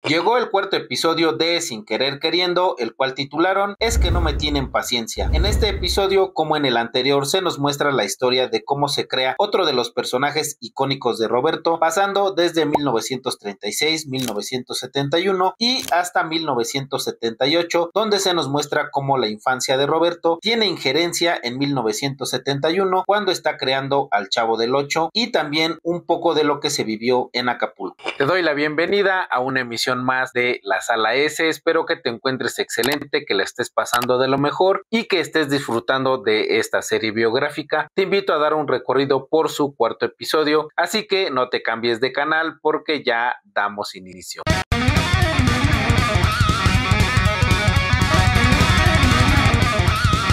Llegó el cuarto episodio de Sin Querer Queriendo, el cual titularon Es que no me tienen paciencia. En este episodio, como en el anterior, se nos muestra la historia de cómo se crea otro de los personajes icónicos de Roberto, pasando desde 1936, 1971 y hasta 1978, donde se nos muestra cómo la infancia de Roberto tiene injerencia en 1971 cuando está creando al Chavo del Ocho, y también un poco de lo que se vivió en Acapulco. Te doy la bienvenida a una emisión más de La Sala S. Espero que te encuentres excelente, que la estés pasando de lo mejor y que estés disfrutando de esta serie biográfica. Te invito a dar un recorrido por su cuarto episodio, así que no te cambies de canal porque ya damos inicio.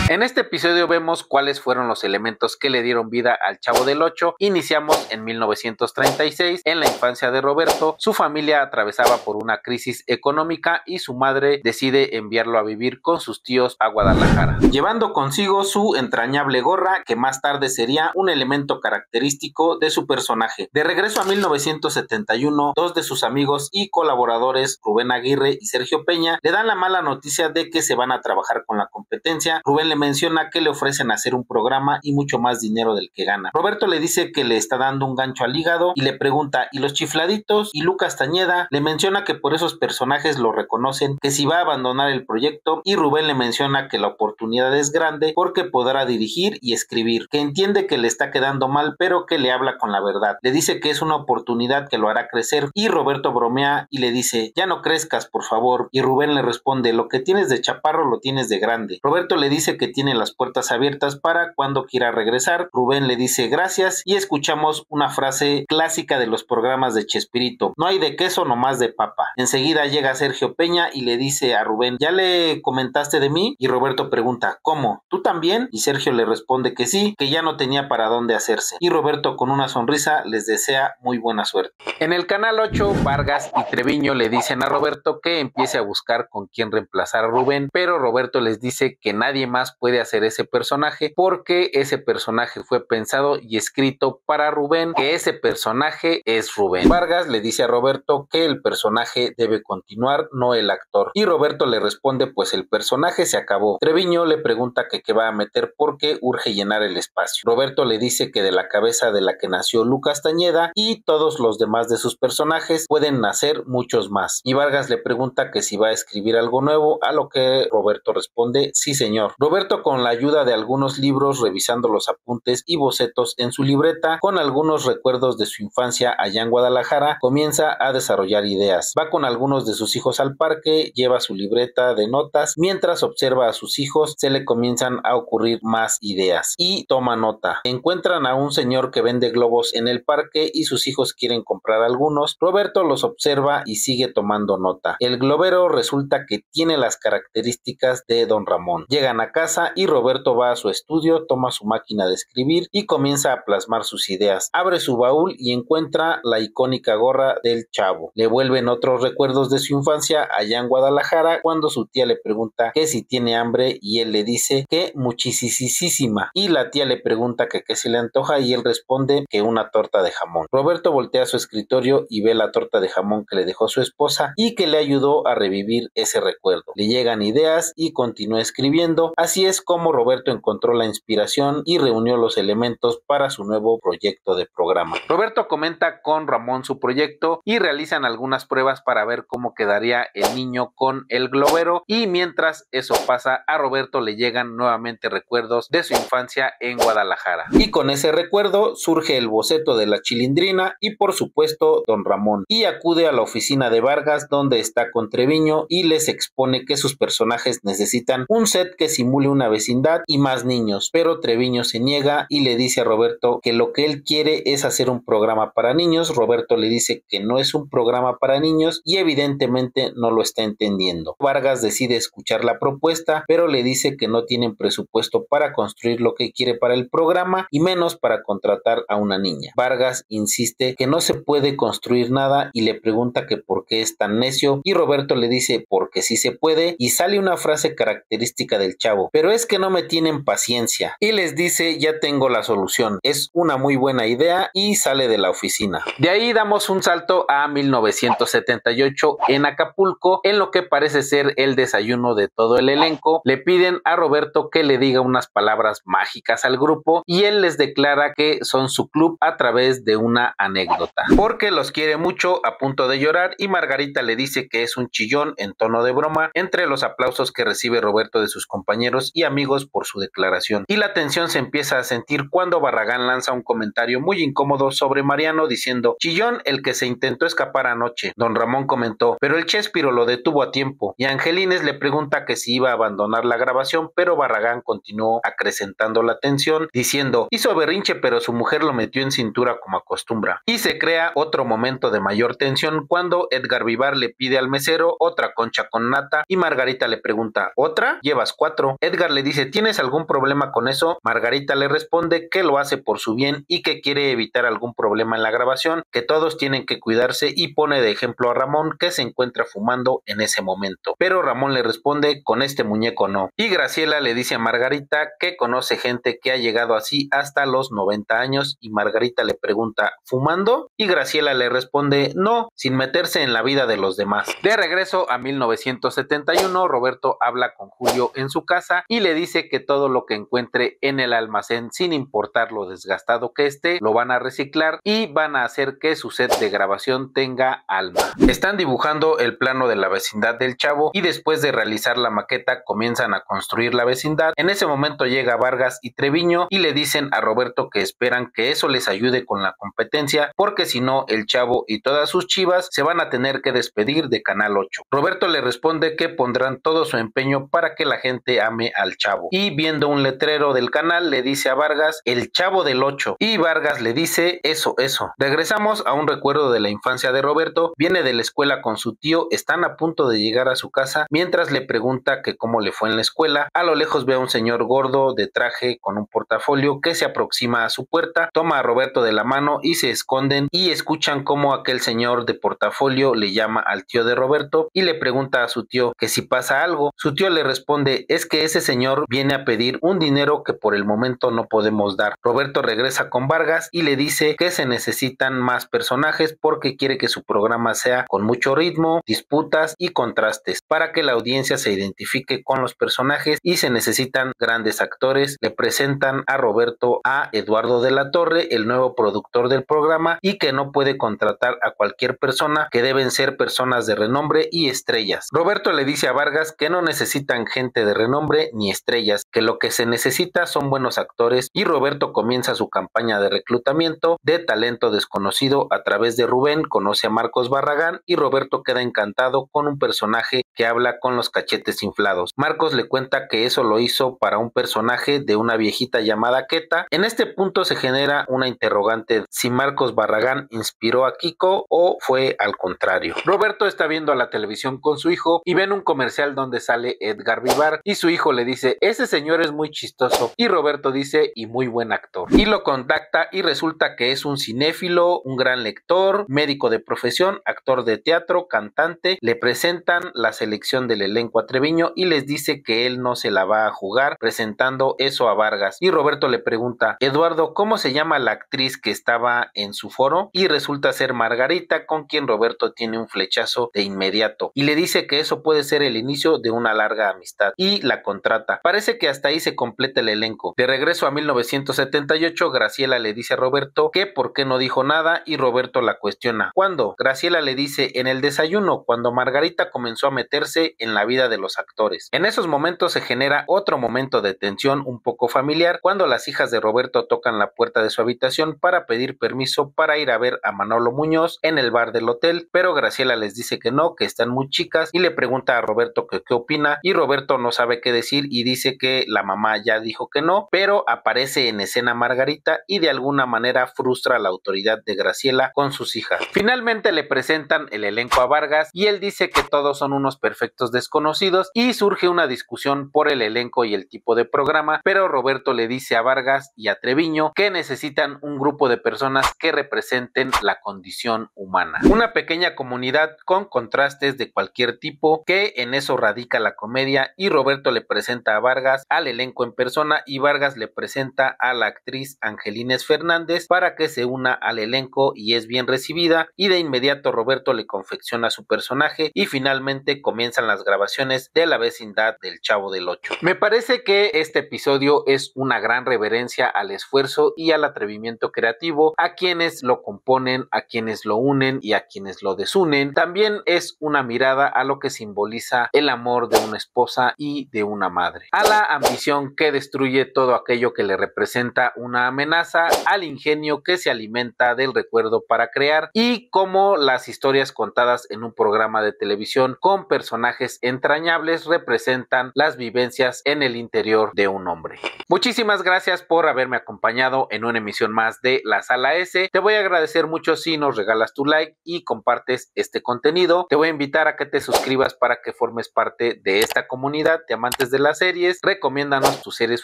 En este episodio vemos cuáles fueron los elementos que le dieron vida al Chavo del Ocho. Iniciamos en 1936, en la infancia de Roberto. Su familia atravesaba por una crisis económica y su madre decide enviarlo a vivir con sus tíos a Guadalajara, llevando consigo su entrañable gorra, que más tarde sería un elemento característico de su personaje. De regreso a 1971, dos de sus amigos y colaboradores, Rubén Aguirre y Sergio Peña, le dan la mala noticia de que se van a trabajar con la competencia. Rubén le menciona que le ofrecen hacer un programa y mucho más dinero del que gana. Roberto le dice que le está dando un gancho al hígado y le pregunta, ¿y los chifladitos? Y Lu Castañeda le menciona que por esos personajes lo reconocen, que si va a abandonar el proyecto, y Rubén le menciona que la oportunidad es grande porque podrá dirigir y escribir, que entiende que le está quedando mal, pero que le habla con la verdad. Le dice que es una oportunidad que lo hará crecer, y Roberto bromea y le dice, ya no crezcas, por favor, y Rubén le responde, lo que tienes de chaparro lo tienes de grande. Roberto le dice que tiene las puertas abiertas para cuando quiera regresar. Rubén le dice gracias y escuchamos una frase clásica de los programas de Chespirito, no hay de queso, nomás de papa. Enseguida llega Sergio Peña y le dice a Rubén, ¿ya le comentaste de mí? Y Roberto pregunta, ¿cómo? ¿Tú también? Y Sergio le responde que sí, que ya no tenía para dónde hacerse. Y Roberto con una sonrisa les desea muy buena suerte. En el canal 8, Vargas y Treviño le dicen a Roberto que empiece a buscar con quién reemplazar a Rubén, pero Roberto les dice que nadie más puede hacer ese personaje porque ese personaje fue pensado y escrito para Rubén, que ese personaje es Rubén. Vargas le dice a Roberto que el personaje debe continuar, no el actor, y Roberto le responde pues el personaje se acabó. Treviño le pregunta que qué va a meter porque urge llenar el espacio. Roberto le dice que de la cabeza de la que nació Lu Castañeda y todos los demás de sus personajes pueden nacer muchos más, y Vargas le pregunta que si va a escribir algo nuevo, a lo que Roberto responde sí señor. Roberto, con la ayuda de algunos libros, revisando los apuntes y bocetos en su libreta, con algunos recuerdos de su infancia allá en Guadalajara, comienza a desarrollar ideas. Va con algunos de sus hijos al parque, lleva su libreta de notas, mientras observa a sus hijos se le comienzan a ocurrir más ideas y toma nota. Encuentran a un señor que vende globos en el parque y sus hijos quieren comprar algunos. Roberto los observa y sigue tomando nota. El globero resulta que tiene las características de Don Ramón. Llegan a casa y Roberto va a su estudio, toma su máquina de escribir y comienza a plasmar sus ideas. Abre su baúl y encuentra la icónica gorra del Chavo. Le vuelven otros recuerdos de su infancia allá en Guadalajara cuando su tía le pregunta que si tiene hambre y él le dice que muchisísima, y la tía le pregunta que qué se le antoja y él responde que una torta de jamón. Roberto voltea a su escritorio y ve la torta de jamón que le dejó su esposa y que le ayudó a revivir ese recuerdo. Le llegan ideas y continúa escribiendo. Así es como Roberto encontró la inspiración y reunió los elementos para su nuevo proyecto de programa. Roberto comenta con Ramón su proyecto y realizan algunas pruebas para ver cómo quedaría el niño con el globero, y mientras eso pasa, a Roberto le llegan nuevamente recuerdos de su infancia en Guadalajara. Y con ese recuerdo surge el boceto de la Chilindrina y por supuesto Don Ramón, y acude a la oficina de Vargas donde está con Treviño y les expone que sus personajes necesitan un set que simule una vecindad y más niños, pero Treviño se niega y le dice a Roberto que lo que él quiere es hacer un programa para niños. Roberto le dice que no es un programa para niños y evidentemente no lo está entendiendo. Vargas decide escuchar la propuesta, pero le dice que no tienen presupuesto para construir lo que quiere para el programa y menos para contratar a una niña. Vargas insiste que no se puede construir nada y le pregunta que por qué es tan necio, y Roberto le dice porque sí se puede, y sale una frase característica del Chavo, pero pero es que no me tienen paciencia. Y les dice, ya tengo la solución, es una muy buena idea, y sale de la oficina. De ahí damos un salto a 1978 en Acapulco, en lo que parece ser el desayuno de todo el elenco. Le piden a Roberto que le diga unas palabras mágicas al grupo y él les declara que son su club a través de una anécdota, porque los quiere mucho, a punto de llorar, y Margarita le dice que es un chillón en tono de broma entre los aplausos que recibe Roberto de sus compañeros y amigos por su declaración. Y la tensión se empieza a sentir cuando Barragán lanza un comentario muy incómodo sobre Mariano diciendo: chillón el que se intentó escapar anoche. Don Ramón comentó: pero el Chespiro lo detuvo a tiempo. Y Angelines le pregunta que si iba a abandonar la grabación, pero Barragán continuó acrecentando la tensión diciendo: hizo berrinche, pero su mujer lo metió en cintura como acostumbra. Y se crea otro momento de mayor tensión cuando Edgar Vivar le pide al mesero otra concha con nata y Margarita le pregunta: ¿otra? Llevas 4. Edgar le dice: ¿tienes algún problema con eso? Margarita le responde que lo hace por su bien y que quiere evitar algún problema en la grabación, que todos tienen que cuidarse, y pone de ejemplo a Ramón, que se encuentra fumando en ese momento. Pero Ramón le responde: con este muñeco no. Y Graciela le dice a Margarita que conoce gente que ha llegado así hasta los 90 años y Margarita le pregunta: ¿fumando? Y Graciela le responde: no, sin meterse en la vida de los demás. De regreso a 1971, Roberto habla con Julio en su casa y le dice que todo lo que encuentre en el almacén, sin importar lo desgastado que esté, lo van a reciclar y van a hacer que su set de grabación tenga alma. Están dibujando el plano de la vecindad del Chavo y después de realizar la maqueta comienzan a construir la vecindad. En ese momento llega Vargas y Treviño y le dicen a Roberto que esperan que eso les ayude con la competencia, porque si no, el Chavo y todas sus chivas se van a tener que despedir de Canal 8. Roberto le responde que pondrán todo su empeño para que la gente ame al Chavo, y viendo un letrero del canal le dice a Vargas: el Chavo del 8, y Vargas le dice: eso. Regresamos a un recuerdo de la infancia de Roberto. Viene de la escuela con su tío, están a punto de llegar a su casa mientras le pregunta que cómo le fue en la escuela. A lo lejos ve a un señor gordo de traje con un portafolio que se aproxima a su puerta, toma a Roberto de la mano y se esconden, y escuchan cómo aquel señor de portafolio le llama al tío de Roberto y le pregunta a su tío que si pasa algo. Su tío le responde: es que ese señor viene a pedir un dinero que por el momento no podemos dar. Roberto regresa con Vargas y le dice que se necesitan más personajes porque quiere que su programa sea con mucho ritmo, disputas y contrastes para que la audiencia se identifique con los personajes, y se necesitan grandes actores. Le presentan a Roberto a Eduardo de la Torre, el nuevo productor del programa, y que no puede contratar a cualquier persona, que deben ser personas de renombre y estrellas. Roberto le dice a Vargas que no necesitan gente de renombre ni estrellas, que lo que se necesita son buenos actores, y Roberto comienza su campaña de reclutamiento de talento desconocido. A través de Rubén conoce a Marcos Barragán y Roberto queda encantado con un personaje que habla con los cachetes inflados. Marcos le cuenta que eso lo hizo para un personaje de una viejita llamada Queta. En este punto se genera una interrogante si Marcos Barragán inspiró a Kiko o fue al contrario. Roberto está viendo la televisión con su hijo y ven un comercial donde sale Edgar Vivar y su hijo le dice: ese señor es muy chistoso, y Roberto dice: y muy buen actor. Y lo contacta y resulta que es un cinéfilo, un gran lector, médico de profesión, actor de teatro, cantante. Le presentan la selección del elenco a Treviño y les dice que él no se la va a jugar, presentando eso a Vargas. Y Roberto le pregunta: Eduardo, ¿cómo se llama la actriz que estaba en su foro? Y resulta ser Margarita, con quien Roberto tiene un flechazo de inmediato y le dice que eso puede ser el inicio de una larga amistad, y la contrata. Parece que hasta ahí se completa el elenco. De regreso a 1978, Graciela le dice a Roberto que por qué no dijo nada, y Roberto la cuestiona. ¿Cuándo? Graciela le dice: en el desayuno, cuando Margarita comenzó a meterse en la vida de los actores. En esos momentos se genera otro momento de tensión un poco familiar cuando las hijas de Roberto tocan la puerta de su habitación para pedir permiso para ir a ver a Manolo Muñoz en el bar del hotel, pero Graciela les dice que no, que están muy chicas, y le pregunta a Roberto que qué opina, y Roberto no sabe qué decir y dice que la mamá ya dijo que no, pero aparece en escena Margarita y de alguna manera frustra la autoridad de Graciela con sus hijas. Finalmente le presentan el elenco a Vargas y él dice que todos son unos perfectos desconocidos, y surge una discusión por el elenco y el tipo de programa, pero Roberto le dice a Vargas y a Treviño que necesitan un grupo de personas que representen la condición humana, una pequeña comunidad con contrastes de cualquier tipo, que en eso radica la comedia, y Roberto le presenta presenta a Vargas al elenco en persona y Vargas le presenta a la actriz Angelines Fernández para que se una al elenco y es bien recibida, y de inmediato Roberto le confecciona su personaje y finalmente comienzan las grabaciones de La vecindad del Chavo del Ocho. Me parece que este episodio es una gran reverencia al esfuerzo y al atrevimiento creativo, a quienes lo componen, a quienes lo unen y a quienes lo desunen. También es una mirada a lo que simboliza el amor de una esposa y de una madre, a la ambición que destruye todo aquello que le representa una amenaza, al ingenio que se alimenta del recuerdo para crear, y cómo las historias contadas en un programa de televisión con personajes entrañables representan las vivencias en el interior de un hombre. Muchísimas gracias por haberme acompañado en una emisión más de La Sala S. Te voy a agradecer mucho si nos regalas tu like y compartes este contenido. Te voy a invitar a que te suscribas para que formes parte de esta comunidad de amantes de las series. Recomiéndanos tus series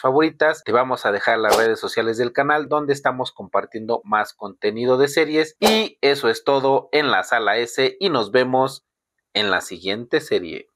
favoritas. Te vamos a dejar las redes sociales del canal donde estamos compartiendo más contenido de series. Y eso es todo en La Sala S y nos vemos en la siguiente serie.